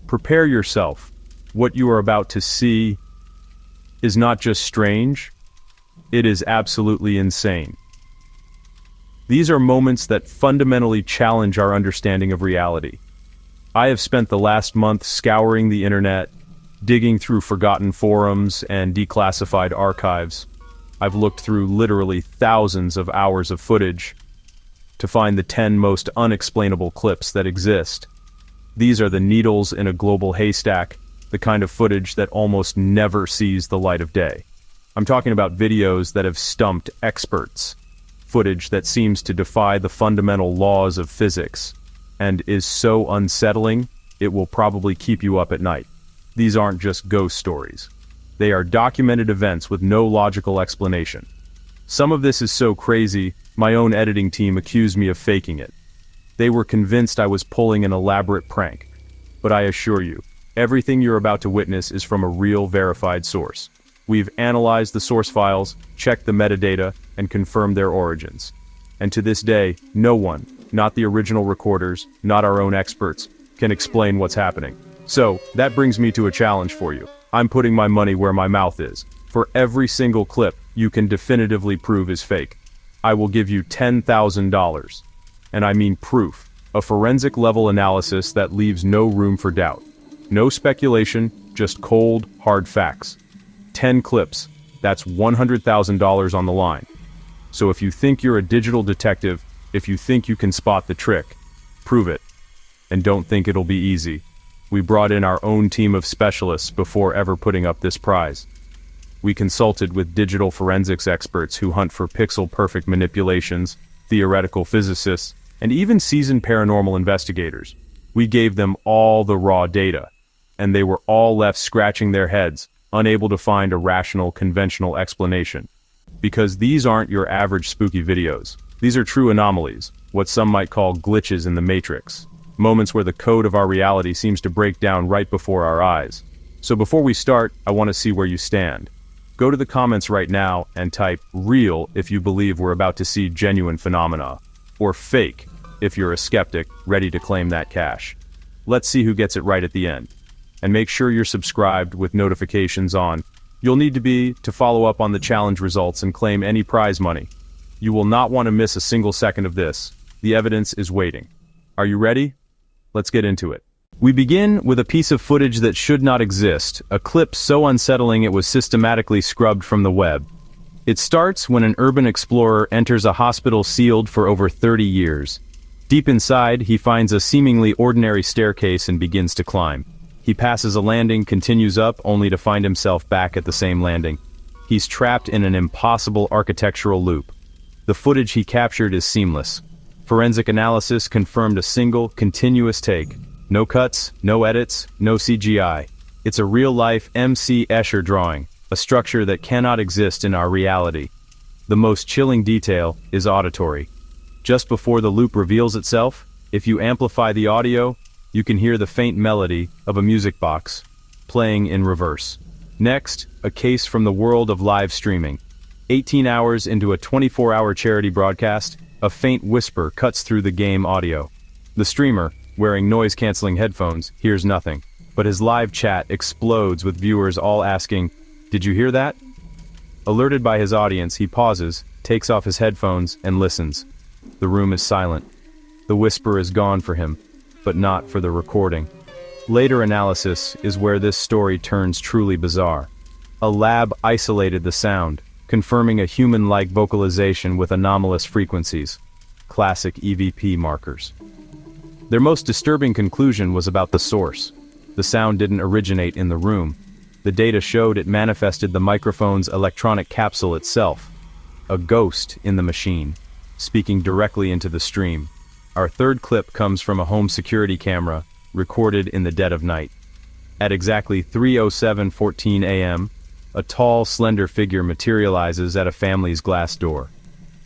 Prepare yourself. What you are about to see is not just strange, it is absolutely insane. These are moments that fundamentally challenge our understanding of reality. I have spent the last month scouring the internet, digging through forgotten forums and declassified archives. I've looked through literally thousands of hours of footage to find the 10 most unexplainable clips that exist. These are the needles in a global haystack, the kind of footage that almost never sees the light of day. I'm talking about videos that have stumped experts, footage that seems to defy the fundamental laws of physics, and is so unsettling, it will probably keep you up at night. These aren't just ghost stories. They are documented events with no logical explanation. Some of this is so crazy, my own editing team accused me of faking it. They were convinced I was pulling an elaborate prank. But I assure you, everything you're about to witness is from a real verified source. We've analyzed the source files, checked the metadata, and confirmed their origins. And to this day, no one, not the original recorders, not our own experts, can explain what's happening. So, that brings me to a challenge for you. I'm putting my money where my mouth is. For every single clip you can definitively prove is fake, I will give you $10,000. And I mean proof. A forensic level analysis that leaves no room for doubt. No speculation, just cold, hard facts. 10 clips, that's $100,000 on the line. So if you think you're a digital detective, if you think you can spot the trick, prove it. And don't think it'll be easy. We brought in our own team of specialists before ever putting up this prize. We consulted with digital forensics experts who hunt for pixel-perfect manipulations, theoretical physicists, and even seasoned paranormal investigators. We gave them all the raw data, and they were all left scratching their heads, unable to find a rational, conventional explanation. Because these aren't your average spooky videos. These are true anomalies, what some might call glitches in the matrix. Moments where the code of our reality seems to break down right before our eyes. So before we start, I want to see where you stand. Go to the comments right now and type "real" if you believe we're about to see genuine phenomena, or "fake" if you're a skeptic ready to claim that cash. Let's see who gets it right at the end. And make sure you're subscribed with notifications on. You'll need to be to follow up on the challenge results and claim any prize money. You will not want to miss a single second of this. The evidence is waiting. Are you ready? Let's get into it. We begin with a piece of footage that should not exist, a clip so unsettling it was systematically scrubbed from the web. It starts when an urban explorer enters a hospital sealed for over 30 years. Deep inside, he finds a seemingly ordinary staircase and begins to climb. He passes a landing, continues up, only to find himself back at the same landing. He's trapped in an impossible architectural loop. The footage he captured is seamless. Forensic analysis confirmed a single, continuous take. No cuts, no edits, no CGI. It's a real-life M.C. Escher drawing, a structure that cannot exist in our reality. The most chilling detail is auditory. Just before the loop reveals itself, if you amplify the audio, you can hear the faint melody of a music box, playing in reverse. Next, a case from the world of live streaming. 18 hours into a 24-hour charity broadcast, a faint whisper cuts through the game audio. The streamer, wearing noise-canceling headphones, hears nothing, but his live chat explodes with viewers all asking, "Did you hear that?" Alerted by his audience, he pauses, takes off his headphones, and listens. The room is silent. The whisper is gone for him, but not for the recording. Later analysis is where this story turns truly bizarre. A lab isolated the sound, confirming a human-like vocalization with anomalous frequencies. Classic EVP markers. Their most disturbing conclusion was about the source. The sound didn't originate in the room. The data showed it manifested the microphone's electronic capsule itself. A ghost in the machine, speaking directly into the stream. Our third clip comes from a home security camera, recorded in the dead of night. At exactly 3:07:14 a.m., a tall, slender figure materializes at a family's glass door.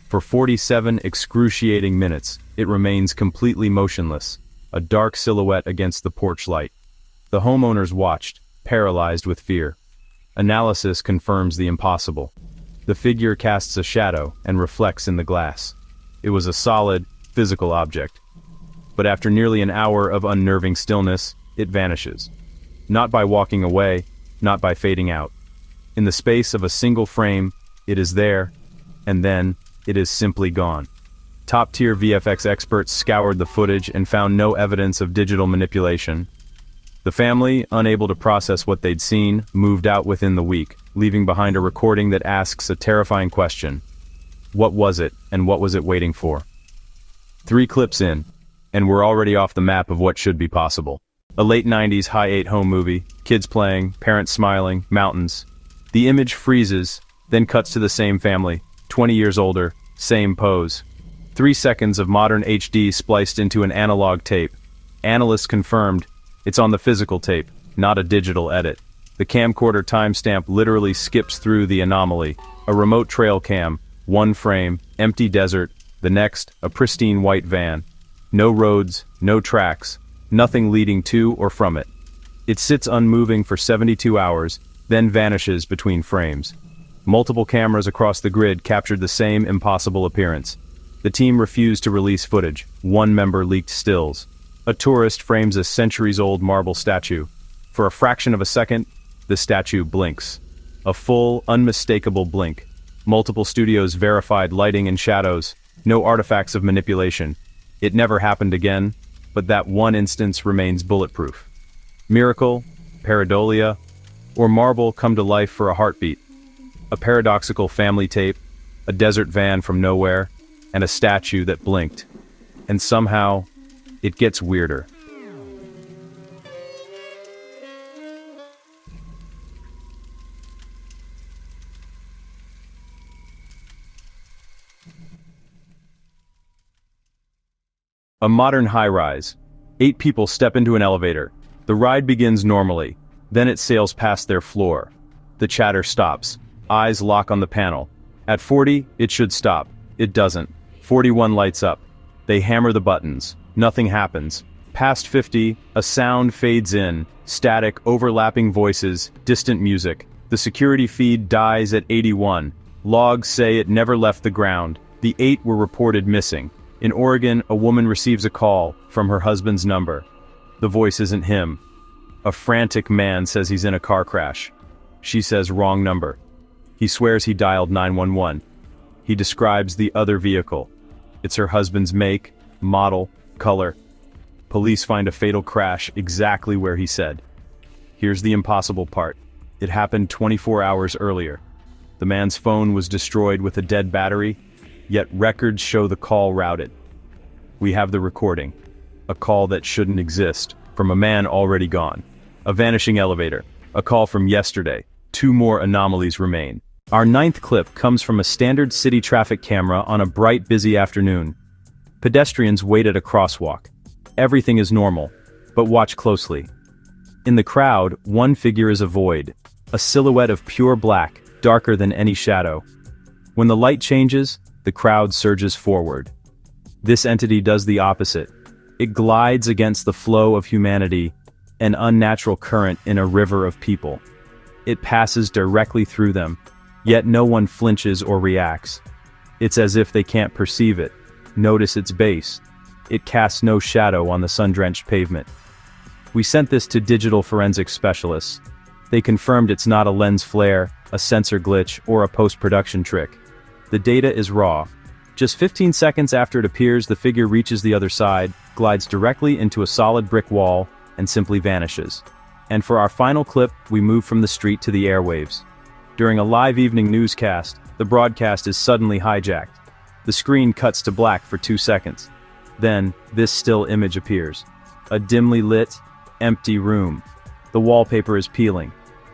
For 47 excruciating minutes, it remains completely motionless, a dark silhouette against the porch light. The homeowners watched, paralyzed with fear. Analysis confirms the impossible. The figure casts a shadow and reflects in the glass. It was a solid, physical object. But after nearly an hour of unnerving stillness, it vanishes. Not by walking away, not by fading out. In the space of a single frame, it is there, and then, it is simply gone. Top-tier VFX experts scoured the footage and found no evidence of digital manipulation. The family, unable to process what they'd seen, moved out within the week, leaving behind a recording that asks a terrifying question. What was it, and what was it waiting for? 3 clips in, and we're already off the map of what should be possible. A late 90s high-8 home movie, kids playing, parents smiling, mountains. The image freezes, then cuts to the same family, 20 years older, same pose. 3 seconds of modern HD spliced into an analog tape. Analysts confirmed, it's on the physical tape, not a digital edit. The camcorder timestamp literally skips through the anomaly. A remote trail cam, 1 frame, empty desert, the next, a pristine white van. No roads, no tracks, nothing leading to or from it. It sits unmoving for 72 hours, then vanishes between frames. Multiple cameras across the grid captured the same impossible appearance. The team refused to release footage. 1 member leaked stills. A tourist frames a centuries-old marble statue. For a fraction of a second, the statue blinks. A full, unmistakable blink. Multiple studios verified lighting and shadows. No artifacts of manipulation. It never happened again, but that one instance remains bulletproof. Miracle, pareidolia, or marble come to life for a heartbeat. A paradoxical family tape, a desert van from nowhere, and a statue that blinked. And somehow, it gets weirder. A modern high-rise. 8 people step into an elevator. The ride begins normally, then it sails past their floor. The chatter stops. Eyes lock on the panel. At 40, it should stop. It doesn't. 41 lights up. They hammer the buttons. Nothing happens. Past 50, a sound fades in. Static, overlapping voices, distant music. The security feed dies at 81. Logs say it never left the ground. The 8 were reported missing. In Oregon, a woman receives a call from her husband's number. The voice isn't him. A frantic man says he's in a car crash. She says wrong number. He swears he dialed 911. He describes the other vehicle. It's her husband's make, model, color. Police find a fatal crash exactly where he said. Here's the impossible part. It happened 24 hours earlier. The man's phone was destroyed with a dead battery, yet records show the call routed. We have the recording. A call that shouldn't exist, from a man already gone. A vanishing elevator. A call from yesterday. 2 more anomalies remain. Our 9th clip comes from a standard city traffic camera on a bright, busy afternoon. Pedestrians wait at a crosswalk. Everything is normal, but watch closely. In the crowd, one figure is a void. A silhouette of pure black, darker than any shadow. When the light changes, the crowd surges forward. This entity does the opposite. It glides against the flow of humanity, an unnatural current in a river of people. It passes directly through them, yet no one flinches or reacts. It's as if they can't perceive it, notice its base. It casts no shadow on the sun-drenched pavement. We sent this to digital forensics specialists. They confirmed it's not a lens flare, a sensor glitch, or a post-production trick. The data is raw. Just 15 seconds after it appears, the figure reaches the other side, glides directly into a solid brick wall, and simply vanishes. And for our final clip, we move from the street to the airwaves. During a live evening newscast, the broadcast is suddenly hijacked. The screen cuts to black for 2 seconds. Then, this still image appears. A dimly lit, empty room. The wallpaper is peeling.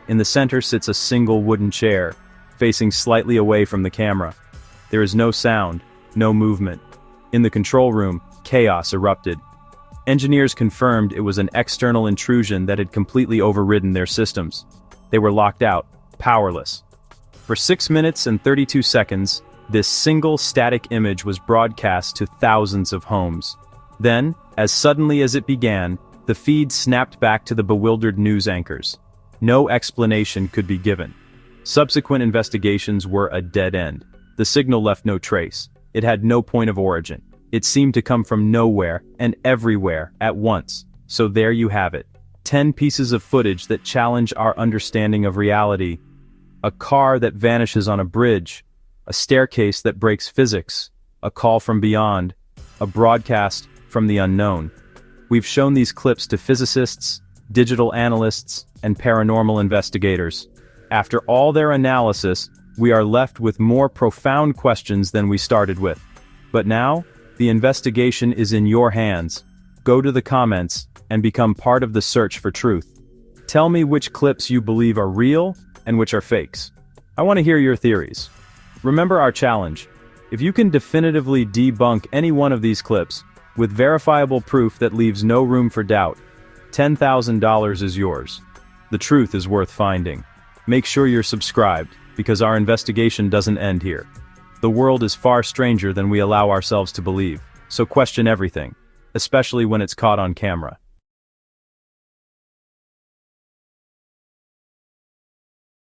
In the center sits a single wooden chair, facing slightly away from the camera. There is no sound, no movement. In the control room, chaos erupted. Engineers confirmed it was an external intrusion that had completely overridden their systems. They were locked out, powerless. For 6 minutes and 32 seconds, this single static image was broadcast to thousands of homes. Then, as suddenly as it began, the feed snapped back to the bewildered news anchors. No explanation could be given. Subsequent investigations were a dead end. The signal left no trace. It had no point of origin. It seemed to come from nowhere and everywhere at once. So there you have it. 10 pieces of footage that challenge our understanding of reality. A car that vanishes on a bridge, a staircase that breaks physics, a call from beyond, a broadcast from the unknown. We've shown these clips to physicists, digital analysts, and paranormal investigators. After all their analysis, we are left with more profound questions than we started with. But now, the investigation is in your hands. Go to the comments and become part of the search for truth. Tell me which clips you believe are real and which are fakes. I want to hear your theories. Remember our challenge. If you can definitively debunk any one of these clips, with verifiable proof that leaves no room for doubt, $10,000 is yours. The truth is worth finding. Make sure you're subscribed, because our investigation doesn't end here. The world is far stranger than we allow ourselves to believe, so question everything, especially when it's caught on camera.